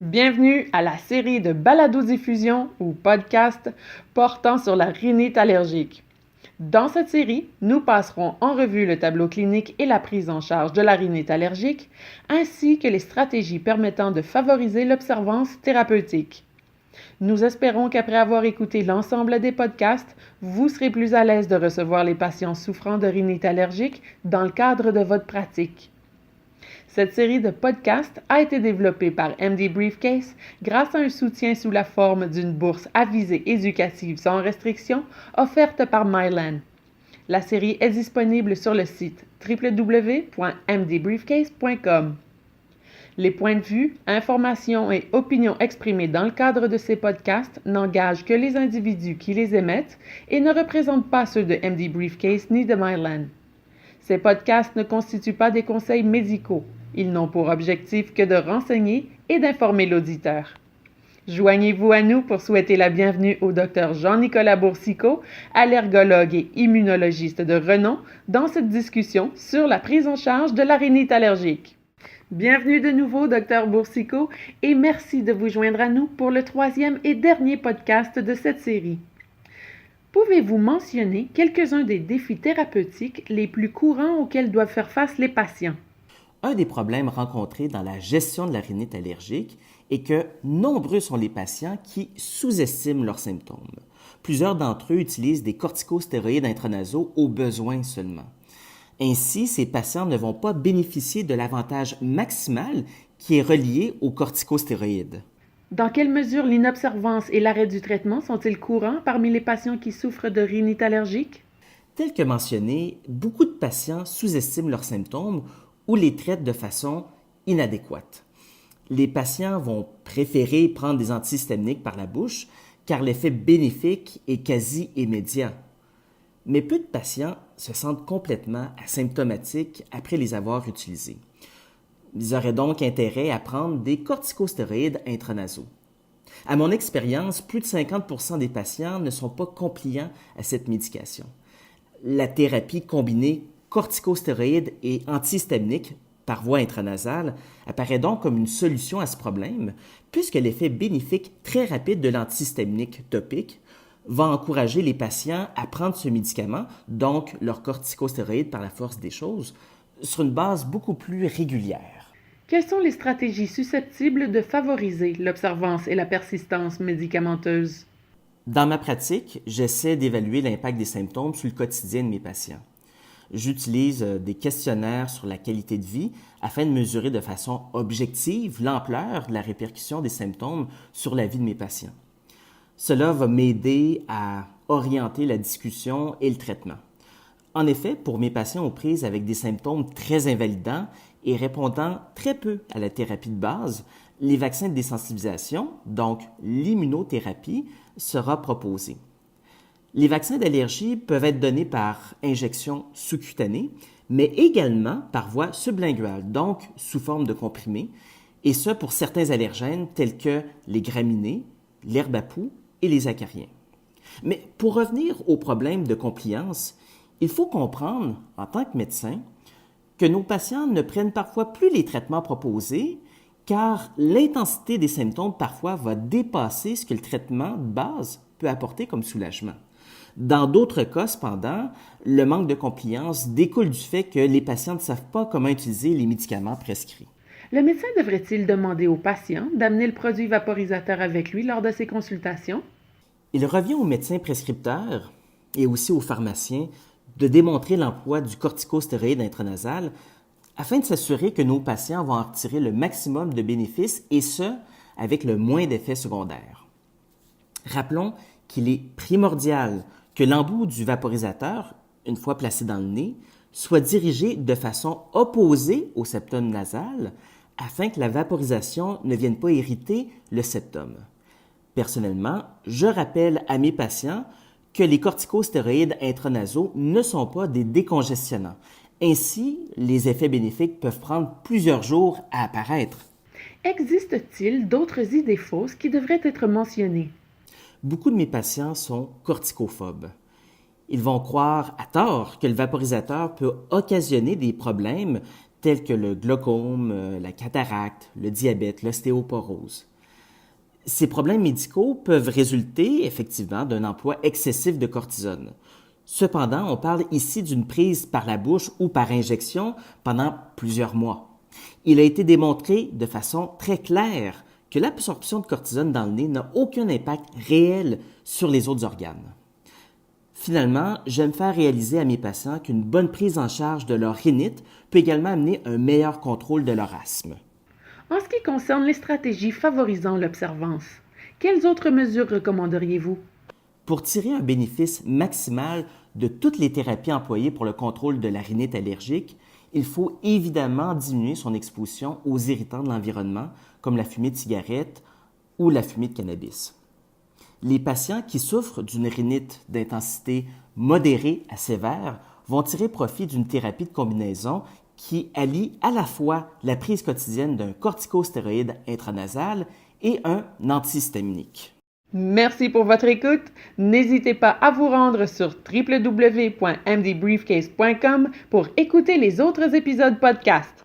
Bienvenue à la série de balado-diffusion ou podcast portant sur la rhinite allergique. Dans cette série, nous passerons en revue le tableau clinique et la prise en charge de la rhinite allergique, ainsi que les stratégies permettant de favoriser l'observance thérapeutique. Nous espérons qu'après avoir écouté l'ensemble des podcasts, vous serez plus à l'aise de recevoir les patients souffrant de rhinite allergique dans le cadre de votre pratique. Cette série de podcasts a été développée par MD Briefcase grâce à un soutien sous la forme d'une bourse à visée éducative sans restriction offerte par Mylan. La série est disponible sur le site www.mdbriefcase.com. Les points de vue, informations et opinions exprimées dans le cadre de ces podcasts n'engagent que les individus qui les émettent et ne représentent pas ceux de MD Briefcase ni de Mylan. Ces podcasts ne constituent pas des conseils médicaux. Ils n'ont pour objectif que de renseigner et d'informer l'auditeur. Joignez-vous à nous pour souhaiter la bienvenue au Dr Jean-Nicolas Boursicot, allergologue et immunologiste de renom, dans cette discussion sur la prise en charge de la rhinite allergique. Bienvenue de nouveau, Dr Boursicot, et merci de vous joindre à nous pour le 3e et dernier podcast de cette série. Pouvez-vous mentionner quelques-uns des défis thérapeutiques les plus courants auxquels doivent faire face les patients? Un des problèmes rencontrés dans la gestion de la rhinite allergique est que nombreux sont les patients qui sous-estiment leurs symptômes. Plusieurs d'entre eux utilisent des corticostéroïdes intranasaux au besoin seulement. Ainsi, ces patients ne vont pas bénéficier de l'avantage maximal qui est relié aux corticostéroïdes. Dans quelle mesure l'inobservance et l'arrêt du traitement sont-ils courants parmi les patients qui souffrent de rhinite allergique? Tel que mentionné, beaucoup de patients sous-estiment leurs symptômes ou les traitent de façon inadéquate. Les patients vont préférer prendre des antihistaminiques par la bouche car l'effet bénéfique est quasi immédiat. Mais peu de patients se sentent complètement asymptomatiques après les avoir utilisés. Ils auraient donc intérêt à prendre des corticostéroïdes intranasaux. À mon expérience, plus de 50% des patients ne sont pas compliants à cette médication. La thérapie combinée corticostéroïdes et antihistaminiques par voie intranasale apparaît donc comme une solution à ce problème, puisque l'effet bénéfique très rapide de l'antihistaminique topique va encourager les patients à prendre ce médicament, donc leur corticostéroïde par la force des choses, sur une base beaucoup plus régulière. Quelles sont les stratégies susceptibles de favoriser l'observance et la persistance médicamenteuse? Dans ma pratique, j'essaie d'évaluer l'impact des symptômes sur le quotidien de mes patients. J'utilise des questionnaires sur la qualité de vie afin de mesurer de façon objective l'ampleur de la répercussion des symptômes sur la vie de mes patients. Cela va m'aider à orienter la discussion et le traitement. En effet, pour mes patients aux prises avec des symptômes très invalidants et répondant très peu à la thérapie de base, les vaccins de désensibilisation, donc l'immunothérapie, sera proposée. Les vaccins d'allergie peuvent être donnés par injection sous-cutanée, mais également par voie sublinguale, donc sous forme de comprimés, et ce pour certains allergènes tels que les graminées, l'herbe à poux et les acariens. Mais pour revenir au problème de compliance, il faut comprendre, en tant que médecin, que nos patients ne prennent parfois plus les traitements proposés car l'intensité des symptômes parfois va dépasser ce que le traitement de base peut apporter comme soulagement. Dans d'autres cas, cependant, le manque de compliance découle du fait que les patients ne savent pas comment utiliser les médicaments prescrits. Le médecin devrait-il demander au patient d'amener le produit vaporisateur avec lui lors de ses consultations? Il revient au médecin prescripteur et aussi aux pharmaciens de démontrer l'emploi du corticostéroïde intranasal afin de s'assurer que nos patients vont en retirer le maximum de bénéfices et ce, avec le moins d'effets secondaires. Rappelons qu'il est primordial que l'embout du vaporisateur, une fois placé dans le nez, soit dirigé de façon opposée au septum nasal afin que la vaporisation ne vienne pas irriter le septum. Personnellement, je rappelle à mes patients que les corticostéroïdes intranasaux ne sont pas des décongestionnants. Ainsi, les effets bénéfiques peuvent prendre plusieurs jours à apparaître. Existe-t-il d'autres idées fausses qui devraient être mentionnées? Beaucoup de mes patients sont corticophobes. Ils vont croire à tort que le vaporisateur peut occasionner des problèmes tels que le glaucome, la cataracte, le diabète, l'ostéoporose. Ces problèmes médicaux peuvent résulter effectivement d'un emploi excessif de cortisone. Cependant, on parle ici d'une prise par la bouche ou par injection pendant plusieurs mois. Il a été démontré de façon très claire que l'absorption de cortisone dans le nez n'a aucun impact réel sur les autres organes. Finalement, j'aime faire réaliser à mes patients qu'une bonne prise en charge de leur rhinite peut également amener un meilleur contrôle de leur asthme. En ce qui concerne les stratégies favorisant l'observance, quelles autres mesures recommanderiez-vous? Pour tirer un bénéfice maximal de toutes les thérapies employées pour le contrôle de la rhinite allergique, il faut évidemment diminuer son exposition aux irritants de l'environnement, comme la fumée de cigarette ou la fumée de cannabis. Les patients qui souffrent d'une rhinite d'intensité modérée à sévère vont tirer profit d'une thérapie de combinaison qui allie à la fois la prise quotidienne d'un corticostéroïde intranasal et un antihistaminique. Merci pour votre écoute. N'hésitez pas à vous rendre sur www.mdbriefcase.com pour écouter les autres épisodes podcast.